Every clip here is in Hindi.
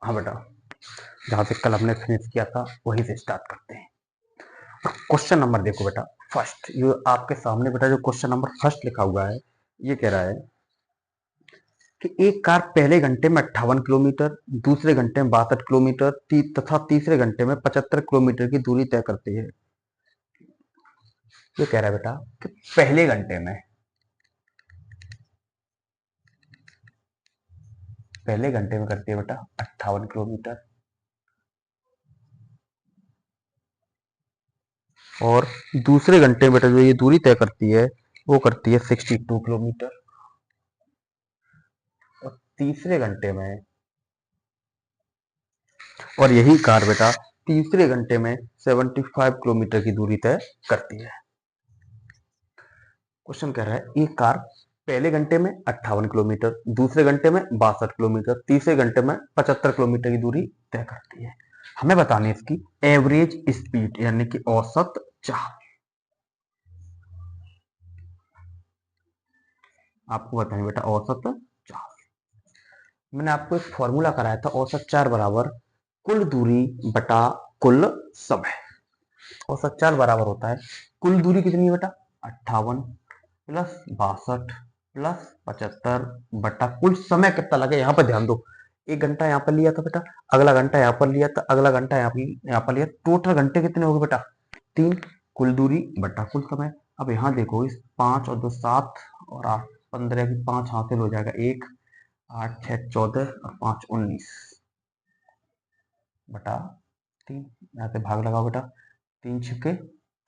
हाँ बेटा, जहां से कल हमने फिनिश किया था वहीं से स्टार्ट करते हैं। क्वेश्चन नंबर देखो बेटा फर्स्ट, ये आपके सामने बेटा जो क्वेश्चन नंबर फर्स्ट लिखा हुआ है, ये कह रहा है कि एक कार पहले घंटे में 58 किलोमीटर, दूसरे घंटे में 62 किलोमीटर तथा तीसरे घंटे में 75 किलोमीटर की दूरी तय करती है। ये कह रहा है बेटा कि पहले घंटे में करती है बेटा 58 किलोमीटर, और दूसरे घंटे में बेटा जो ये दूरी तय करती है वो करती है 62 किलोमीटर, और तीसरे घंटे में, और यही कार बेटा तीसरे घंटे में 75 किलोमीटर की दूरी तय करती है। क्वेश्चन कह रहा है एक कार पहले घंटे में 58 किलोमीटर, दूसरे घंटे में 62 किलोमीटर, तीसरे घंटे में 75 किलोमीटर की दूरी तय करती है। हमें बतानी है इसकी एवरेज स्पीड यानी कि औसत चाल। आपको बताएं बेटा औसत चाल। मैंने आपको एक फॉर्मूला कराया था, औसत चाल बराबर कुल दूरी बटा कुल समय। औसत चाल बराबर होता है कुल दूरी कितनी है बेटा 58 प्लस 62 प्लस 75 बटा कुल समय कितना लगे। यहाँ पर ध्यान दो, 1 घंटा यहाँ पर लिया था बेटा, अगला घंटा यहाँ पर लिया था, अगला घंटा यहाँ पर लिया, टोटल घंटे कितने हो गए बेटा 3, कुल दूरी बटा कुल समय। अब यहाँ देखो, इस 5 और 2 7 और 8 15 की 5 हासिल हो जाएगा 1, 8 6 14 और 5 19 बटा 3। यहाँ से भाग लगाओ बेटा, 3 छक्के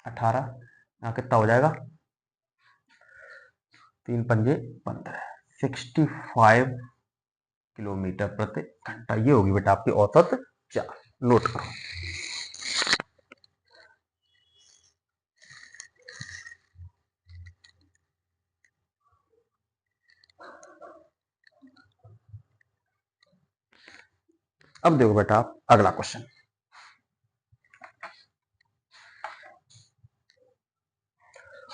18, यहाँ कितना हो जाएगा 3 पंजे 15, 65 किलोमीटर प्रति घंटा। ये होगी बेटा आपकी औसत चाल, नोट करो। अब देखो बेटा अगला क्वेश्चन,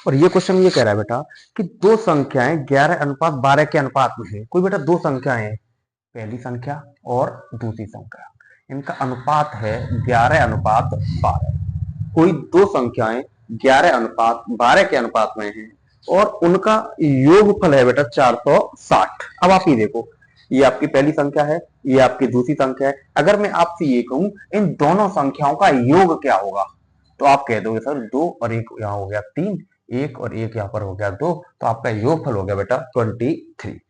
और ये क्वेश्चन ये कह रहा है बेटा कि दो संख्याएं 11:12 के अनुपात में है। कोई बेटा दो संख्याएं हैं, पहली संख्या और दूसरी संख्या, इनका अनुपात है 11:12। कोई दो संख्याएं 11:12 के अनुपात में है और उनका योगफल है बेटा 460। अब आप ये देखो, ये आपकी पहली संख्या है, ये आपकी दूसरी संख्या है। अगर मैं आपसे ये कहूं इन दोनों संख्याओं का योग क्या होगा, तो आप कह दोगे सर 2 और 1 यहाँ हो गया 3, 1 और 1 यहाँ पर हो गया 2, तो आपका योगफल हो गया बेटा 23।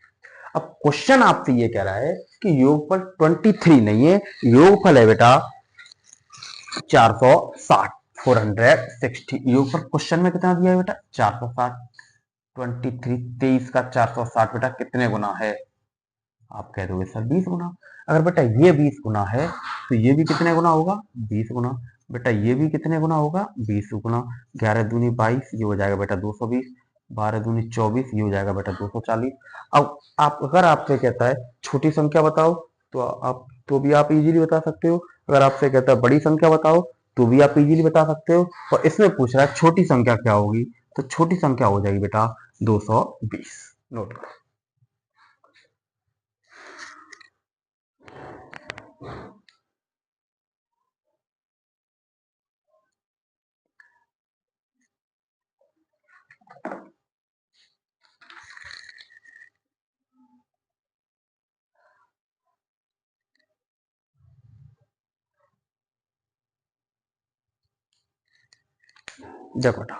अब क्वेश्चन आपसे ये कह रहा है कि योगफल 23 नहीं है, योगफल है बेटा 460, 460। योगफल क्वेश्चन में कितना दिया है बेटा 460। 23 23 का 460 बेटा कितने गुना है, आप कह दोगे सर 20 गुना। अगर बेटा ये 20 गुना है तो ये भी कितने गुना होगा 20 गुना। बेटा ये भी कितने गुना होगा 20 गुना। 11 दूनी 22, ये हो जाएगा बेटा 220। 12 दूनी 24, ये हो जाएगा बेटा 240। अब आप अगर आपसे कहता है छोटी संख्या बताओ, तो भी आप इजीली बता सकते हो। अगर आपसे कहता है बड़ी संख्या बताओ, तो भी आप इजीली बता सकते हो। और इसमें पूछ रहा है छोटी संख्या क्या होगी, तो छोटी संख्या हो जाएगी बेटा 220। नोट करो। देखो बेटा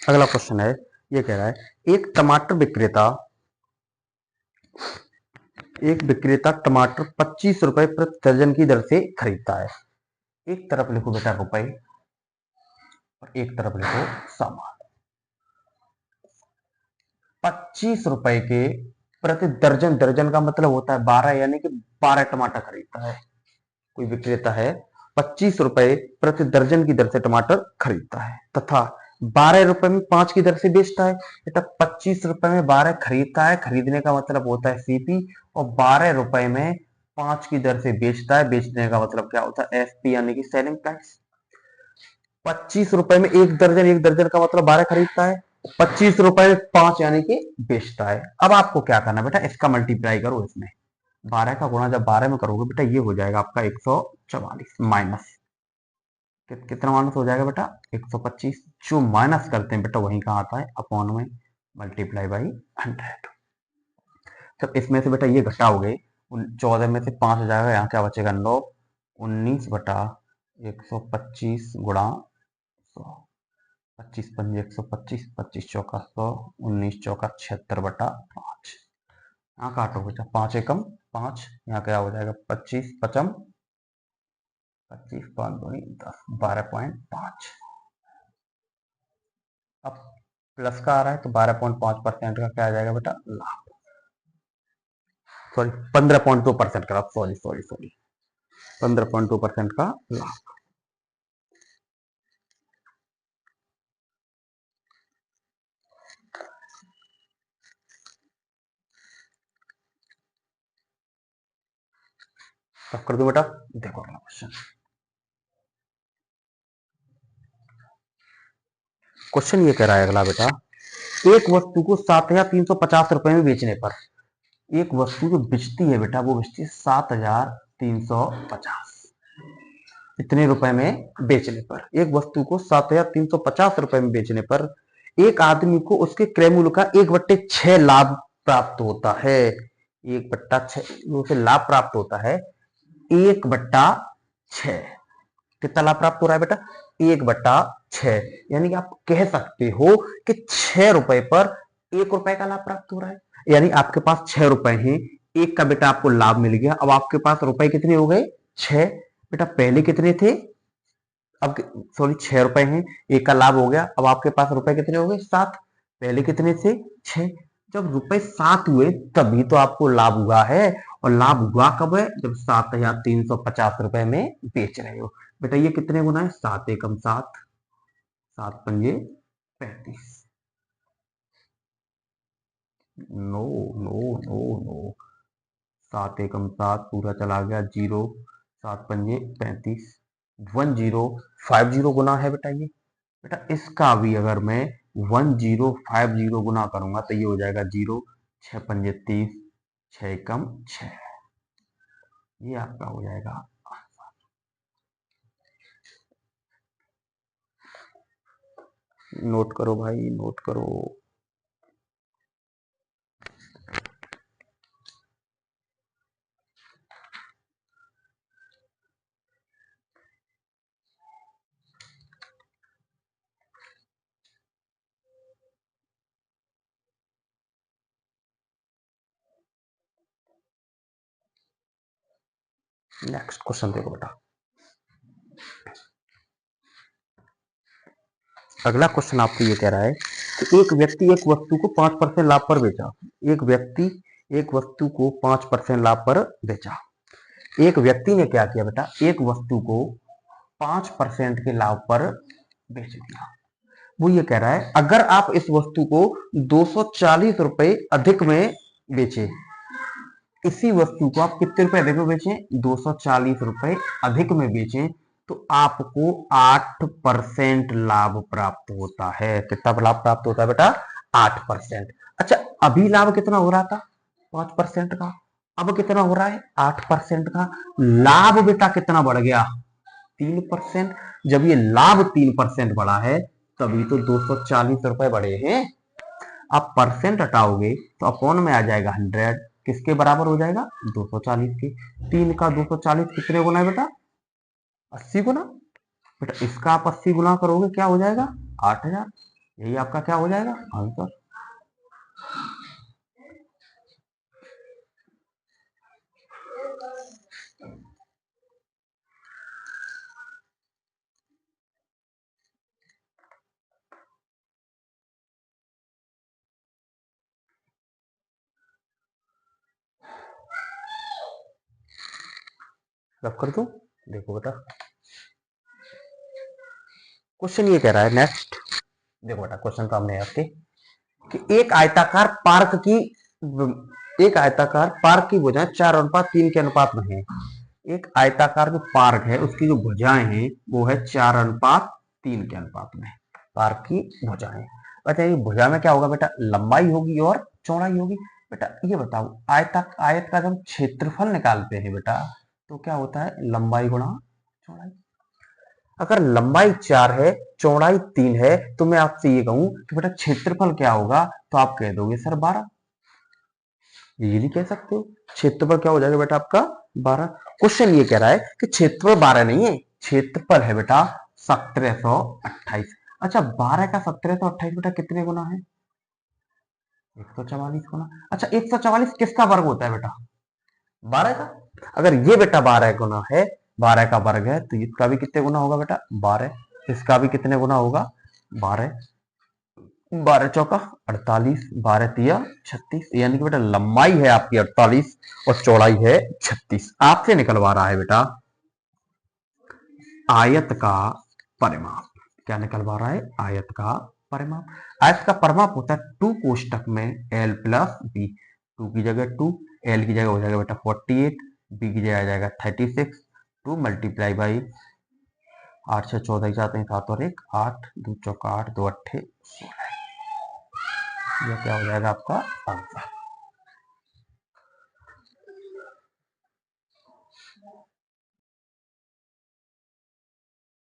अगला क्वेश्चन है, ये कह रहा है एक विक्रेता टमाटर 25 रुपए प्रति दर्जन की दर से खरीदता है। एक तरफ लिखो बेटा रुपए और एक तरफ लिखो सामान। 25 रुपए के प्रति दर्जन, दर्जन का मतलब होता है 12, यानी कि 12 टमाटर खरीदता है। कोई विक्रेता है 25 रुपए प्रति दर्जन की दर से टमाटर खरीदता है तथा 12 रुपए में 5 की दर से बेचता है। बेटा 25 रुपए में 12 खरीदता है, खरीदने का मतलब होता है सीपी, और 12 रुपए में 5 की दर से बेचता है, बेचने का मतलब क्या होता है एसपी यानी कि सेलिंग प्राइस। 25 रुपए में एक दर्जन का मतलब 12 खरीदता है, 25 रुपए 5 यानी कि बेचता है। अब आपको क्या करना है बेटा, इसका मल्टीप्लाई करो इसमें, 12 का गुणा जब 12 में करोगे बेटा ये हो जाएगा आपका 144 माइनस कितना माइनस हो जाएगा बेटा 125। जो माइनस करते हैं बेटा वही कहाँ आता है अपॉन में मल्टीप्लाई बाई 100। जब इसमें से बेटा ये घटाओगे 14 में से 5 हो जाएगा, यहाँ क्या बचेगा 9, 19 बटा 125 गुणा 100, 25 पंजे 125, 25 चौका 100, 19 चौका 76 बटा 5। यहाँ काटो बेटा 5 एकम 5, यहाँ क्या हो जाएगा 25 पचम 25 5 दूनी 10 12.5। अब प्लस का आ रहा है तो 12.5% का क्या आ जाएगा बेटा लाभ, सॉरी 15.2% का, सॉरी सॉरी सॉरी 15.2% का लाभ। अब कर दो बेटा, देखो अगला क्वेश्चन। क्वेश्चन ये कह रहा है अगला बेटा, एक वस्तु को 7,350 रुपए में बेचने पर, एक वस्तु जो बिकती है बेटा वो बिकती है 7,350 इतने रुपए में बेचने पर, एक वस्तु को 7,350 रुपए में बेचने पर एक आदमी को उसके क्रय मूल्य का 1/6 लाभ प्राप्त होता है। 1/6 उसे लाभ प्राप्त होता है, 1/6 कितना लाभ प्राप्त हो रहा है बेटा 1/6, यानी कि आप कह सकते हो कि 6 रुपए पर 1 रुपए का लाभ प्राप्त हो रहा है। यानी आपके पास 6 रुपए हैं, एक का बेटा आपको लाभ मिल गया। अब आपके पास रुपए कितने हो गए 6, बेटा पहले कितने थे, अब सॉरी 6 रुपए हैं, एक का लाभ हो गया, अब आपके पास रुपए कितने हो गए 7, पहले कितने थे 6। जब रुपए 7 हुए तभी तो आपको लाभ हुआ है, और लाभ हुआ कब है जब 7,350 रुपए में बेच रहे हो। बेटा ये कितने गुना है 7 एकम 7, 7 पंजे 35, नो नो नो नो 7 एकम 7 पूरा चला गया 0, 7 पंजे 35, 1050 गुना है बेटा ये। बेटा इसका भी अगर मैं 1050 गुना करूंगा तो ये हो जाएगा 0, 6 पंजे 30, 6 एकम 6, ये आपका हो जाएगा। नोट करो भाई नोट करो। नेक्स्ट क्वेश्चन देखो बेटा, अगला क्वेश्चन आपको ये कह रहा है कि एक व्यक्ति एक वस्तु को 5% लाभ पर बेचा, एक व्यक्ति एक वस्तु को 5% लाभ पर बेचा। एक व्यक्ति ने क्या किया बेटा, एक वस्तु को 5% के लाभ पर बेच दिया। वो ये कह रहा है अगर आप इस वस्तु को 240 रुपए अधिक में बेचे, इसी वस्तु को आप कितने रुपए अधिक में बेचें 240 रुपए अधिक में बेचें तो आपको 8% लाभ प्राप्त होता है। कितना लाभ प्राप्त होता है बेटा 8%। अच्छा अभी लाभ कितना हो रहा था 5% का, अब कितना हो रहा है 8% का। लाभ बेटा कितना बढ़ गया 3%। जब ये लाभ 3% बढ़ा है तभी तो 240 रुपए बढ़े हैं। आप परसेंट हटाओगे तो अपॉन में आ जाएगा 100, किसके बराबर हो जाएगा 240 के। 3 का 240 कितने गुना है बेटा 80 गुना। बेटा इसका आप 80 गुना करोगे क्या हो जाएगा 8,000, यही आपका क्या हो जाएगा आंसर। रब कर दो, देखो बेटा क्वेश्चन ये कह रहा है नेक्स्ट, देखो बेटा क्वेश्चन सामने है आपके कि एक आयताकार पार्क की भुजाएं 4:3 के अनुपात में है। एक आयताकार जो पार्क है उसकी जो भुजाएं हैं वो है 4:3 के अनुपात में, पार्क की भुजाएं। अच्छा ये भुजा में क्या होगा बेटा, लंबाई होगी और चौड़ाई होगी। बेटा ये बताओ, आयत का जब क्षेत्रफल निकालते हैं बेटा तो क्या होता है, लंबाई गुणा चौड़ाई। अगर लंबाई 4 है, चौड़ाई 3 है, तो मैं आपसे ये कहूं कि बेटा क्षेत्रफल क्या होगा, तो आप कह दोगे सर 12। ये नहीं कह सकते हो, क्षेत्रफल क्या हो जाएगा बेटा आपका 12। क्वेश्चन ये कह रहा है कि क्षेत्रफल 12 नहीं है, क्षेत्रफल है बेटा 1728। अच्छा 12 का 1728 बेटा कितने गुना है, 144 गुना। अच्छा 144 किसका वर्ग होता है बेटा, 12 का। अगर ये बेटा 12 गुना है, 12 का वर्ग है, तो इसका भी कितने गुना होगा बेटा 12, इसका भी कितने गुना होगा 12, 12 चौका 48, 12 तिया 36, यानी कि बेटा लंबाई है आपकी 48 और चौड़ाई है 36। आपसे निकलवा रहा है बेटा आयत का परिमाप। क्या निकलवा रहा है, आयत का परिमाप। आयत का परिमाप होता है 2 कोष्टक में l प्लस बी। 2 की जगह 2, l की जगह हो जाएगा बेटा 48, b की जगह आ जाएगा 36, 2 मल्टीप्लाई बाई 8 से 14 जाते हैं 7 और 1 8, 2 चौका 8, 2 अट्ठे 16। यह क्या हो जाएगा आपका आंसर।